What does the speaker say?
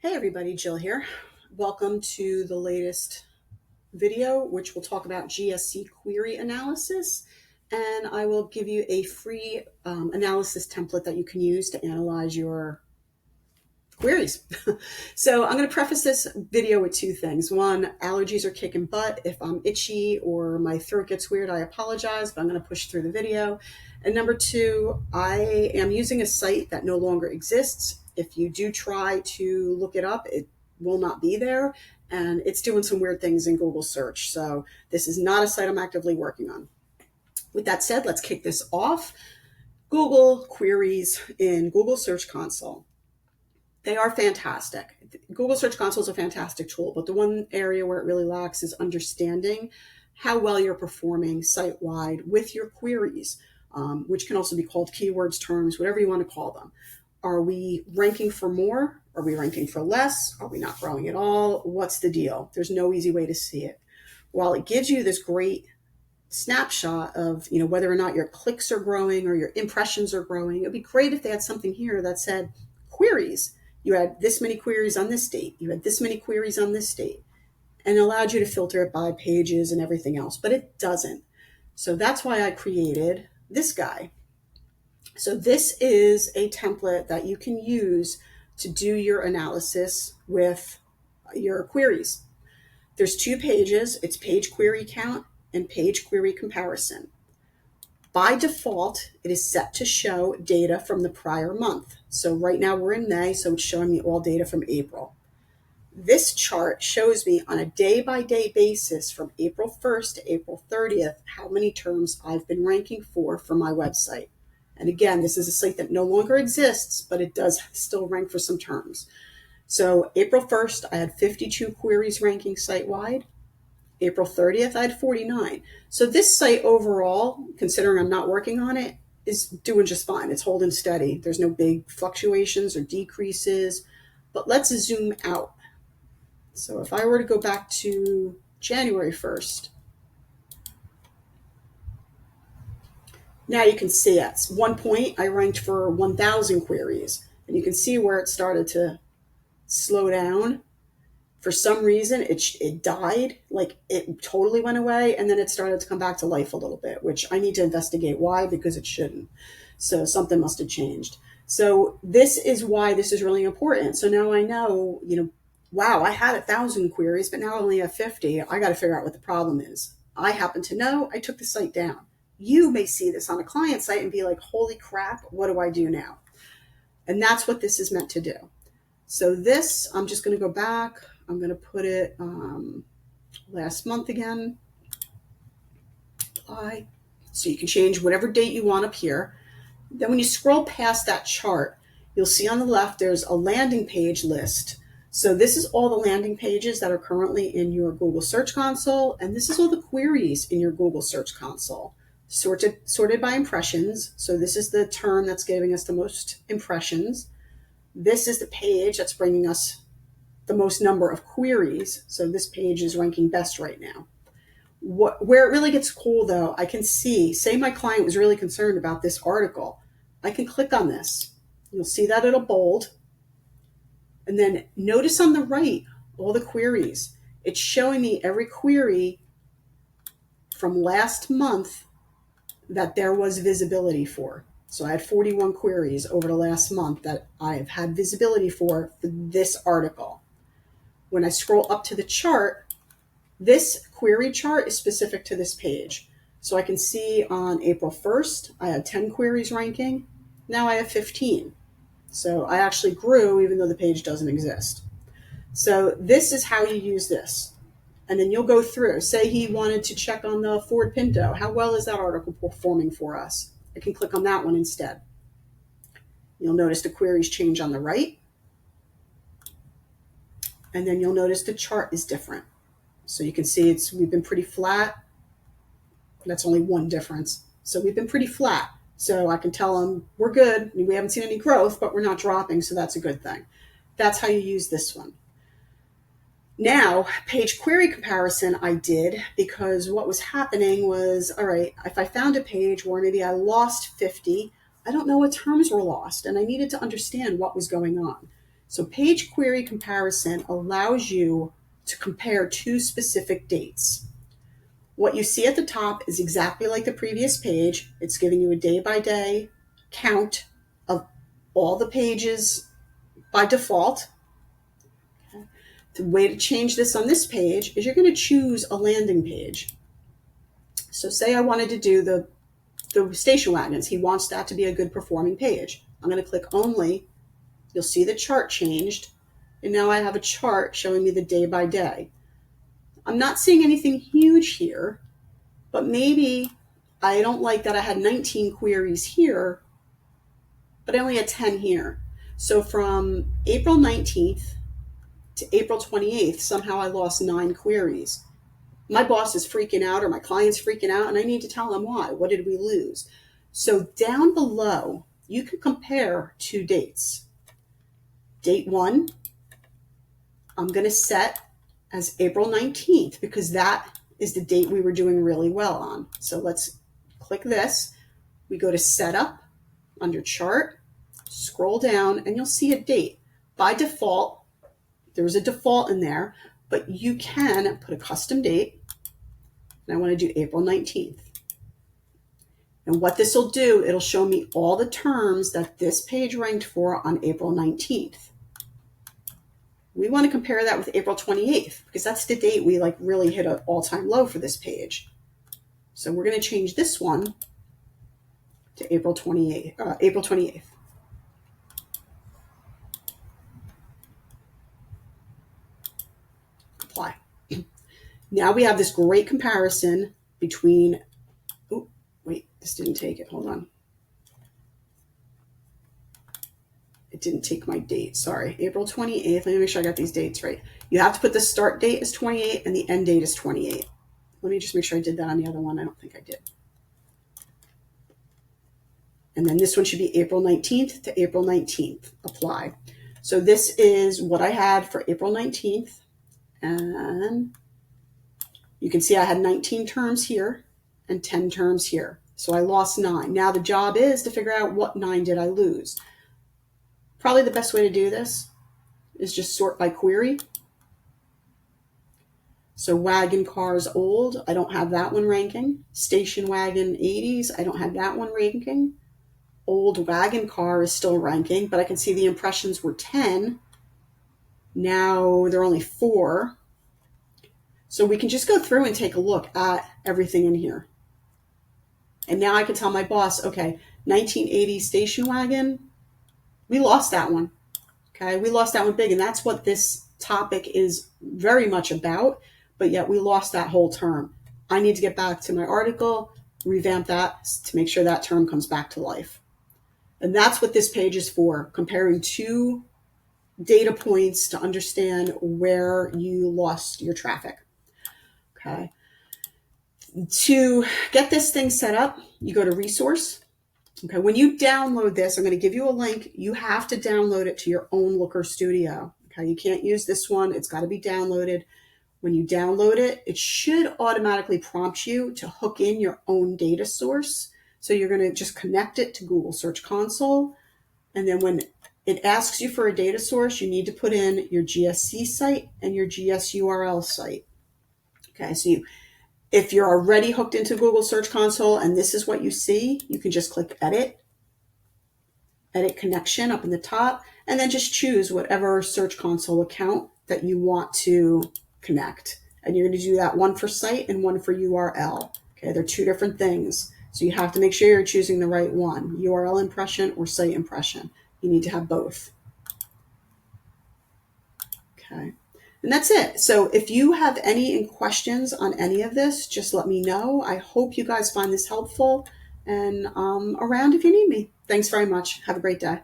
Hey everybody, Jill here. Welcome to the latest video, which will talk about GSC query analysis. And I will give you a free analysis template that you can use to analyze your queries. So I'm going to preface this video with two things. One, allergies are kicking butt. If I'm itchy or my throat gets weird, I apologize, but I'm going to push through the video. And number two, I am using a site that no longer exists. If you do try to look it up, it will not be there. And it's doing some weird things in Google search. So this is not a site I'm actively working on. With that said, let's kick this off. Google queries in Google Search Console. They are fantastic. Google Search Console is a fantastic tool, but the one area where it really lacks is understanding how well you're performing site-wide with your queries, which can also be called keywords, terms, whatever you want to call them. Are we ranking for more? Are we ranking for less? Are we not growing at all? What's the deal? There's no easy way to see it. While it gives you this great snapshot of whether or not your clicks are growing or your impressions are growing, it'd be great if they had something here that said queries. You had this many queries on this date. You had this many queries on this date, and it allowed you to filter it by pages and everything else, but it doesn't. So that's why I created this guy. So this is a template that you can use to do your analysis with your queries. There's two pages. It's page query count and page query comparison. By default, it is set to show data from the prior month. So right now we're in May, so it's showing me all data from April. This chart shows me on a day-by-day basis from April 1st to April 30th how many terms I've been ranking for my website. And again, this is a site that no longer exists, but it does still rank for some terms. So April 1st, I had 52 queries ranking site-wide. April 30th, I had 49. So this site overall, considering I'm not working on it, is doing just fine. It's holding steady. There's no big fluctuations or decreases. But let's zoom out. So if I were to go back to January 1st, now you can see at one point I ranked for 1,000 queries. And you can see where it started to slow down. For some reason, it died, like it totally went away, and then it started to come back to life a little bit, which I need to investigate why, because it shouldn't. So something must have changed. So this is why this is really important. So now I know, wow, I had 1,000 queries, but now I only have 50. I got to figure out what the problem is. I happen to know I took the site down. You may see this on a client site and be like, holy crap, what do I do now? And that's what this is meant to do. So this, I'm just going to go back. I'm going to put it last month again. Apply. So you can change whatever date you want up here. Then when you scroll past that chart, you'll see on the left there's a landing page list. So this is all the landing pages that are currently in your Google Search Console, and this is all the queries in your Google Search Console. Sorted by impressions. So this is the term that's giving us the most impressions. This is the page that's bringing us the most number of queries. So this page is ranking best right now. Where it really gets cool though, I can see, say my client was really concerned about this article. I can click on this. You'll see that it'll bold. And then notice on the right, all the queries. It's showing me every query from last month that there was visibility for. So I had 41 queries over the last month that I've had visibility for this article. When I scroll up to the chart, this query chart is specific to this page. So I can see on April 1st, I had 10 queries ranking. Now I have 15. So I actually grew even though the page doesn't exist. So this is how you use this. And then you'll go through. Say he wanted to check on the Ford Pinto. How well is that article performing for us? I can click on that one instead. You'll notice the queries change on the right. And then you'll notice the chart is different. So you can see we've been pretty flat. That's only one difference. So we've been pretty flat. So I can tell them we're good. We haven't seen any growth, but we're not dropping. So that's a good thing. That's how you use this one. Now, page query comparison I did because what was happening was, all right, if I found a page where maybe I lost 50, I don't know what terms were lost, and I needed to understand what was going on. So page query comparison allows you to compare two specific dates. What you see at the top is exactly like the previous page. It's giving you a day-by-day count of all the pages by default. The way to change this on this page is you're going to choose a landing page. So say I wanted to do the station wagons. He wants that to be a good performing page. I'm going to click only. You'll see the chart changed. And now I have a chart showing me the day by day. I'm not seeing anything huge here, but maybe I don't like that I had 19 queries here, but I only had 10 here. So from April 19th to April 28th, somehow I lost 9 queries. My boss is freaking out or my client's freaking out, and I need to tell them why. What did we lose? So down below, you can compare two dates. Date 1, I'm going to set as April 19th because that is the date we were doing really well on. So let's click this. We go to Setup under Chart, scroll down, and you'll see a date. By default, there's a default in there, but you can put a custom date. And I want to do April 19th. And what this will do, it'll show me all the terms that this page ranked for on April 19th. We want to compare that with April 28th because that's the date we really hit an all-time low for this page. So we're going to change this one to April 28th. Apply. Now we have this great comparison between, oh, wait, this didn't take it. Hold on. It didn't take my date. Sorry. April 28th. Let me make sure I got these dates right. You have to put the start date as 28 and the end date is 28. Let me just make sure I did that on the other one. I don't think I did. And then this one should be April 19th to April 19th. Apply. So this is what I had for April 19th. And you can see I had 19 terms here and 10 terms here. So I lost 9. Now the job is to figure out what 9 did I lose. Probably the best way to do this is just sort by query. So wagon cars old, I don't have that one ranking. Station wagon 80s, I don't have that one ranking. Old wagon car is still ranking, but I can see the impressions were 10. Now they're only 4. So we can just go through and take a look at everything in here. And now I can tell my boss, okay, 1980 station wagon, we lost that one. Okay, we lost that one big. And that's what this topic is very much about. But yet we lost that whole term. I need to get back to my article, revamp that to make sure that term comes back to life. And that's what this page is for, comparing two data points to understand where you lost your traffic. Okay. To get this thing set up, you go to Resource. Okay, when you download this, I'm going to give you a link. You have to download it to your own Looker Studio. Okay, you can't use this one. It's got to be downloaded. When you download it, it should automatically prompt you to hook in your own data source. So you're going to just connect it to Google Search Console. And then when it asks you for a data source, you need to put in your GSC site and your GSURL site. Okay, so if you're already hooked into Google Search Console and this is what you see, you can just click Edit Connection up in the top, and then just choose whatever Search Console account that you want to connect. And you're going to do that one for site and one for URL. Okay, they're two different things. So you have to make sure you're choosing the right one, URL impression or site impression. You need to have both. Okay. And that's it. So if you have any questions on any of this, just let me know. I hope you guys find this helpful, and around if you need me. Thanks very much. Have a great day.